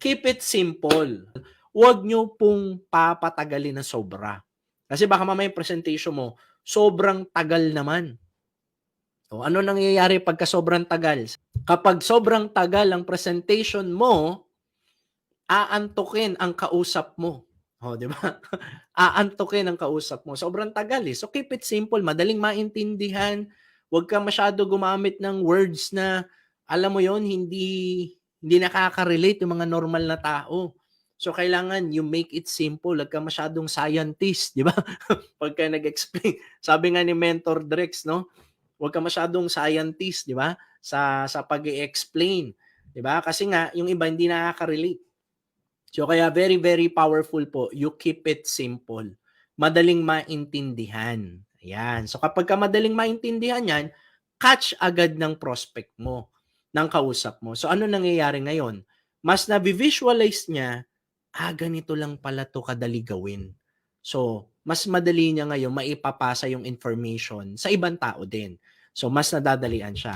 keep it simple. Huwag nyo pong papatagalin na sobra. Kasi baka mamaya yung presentation mo, sobrang tagal naman. O ano nangyayari pagka sobrang tagal? Kapag sobrang tagal ang presentation mo, aantukin ang kausap mo. O, di ba? Aantukin ang kausap mo. Sobrang tagal eh. So keep it simple, madaling maintindihan. Huwag ka masyado gumamit ng words na alam mo yon hindi nakaka-relate yung mga normal na tao. So kailangan you make it simple. Huwag ka masyadong scientist, di ba? Pagka nag-explain. Sabi nga ni Mentor Drex, no? Huwag ka masyadong scientist, di ba? Sa pag-i-explain, di ba? Kasi nga yung iba hindi nakaka-relate. So kaya very very powerful po, you keep it simple. Madaling maintindihan. Ayan. So kapag ka madaling maintindihan yan, catch agad ng prospect mo, ng kausap mo. So ano nangyayari ngayon? Mas na-visualize niya, ganito lang pala to kadali gawin. So, mas madali niya ngayon maipapasa yung information sa ibang tao din. So, mas nadadalian siya.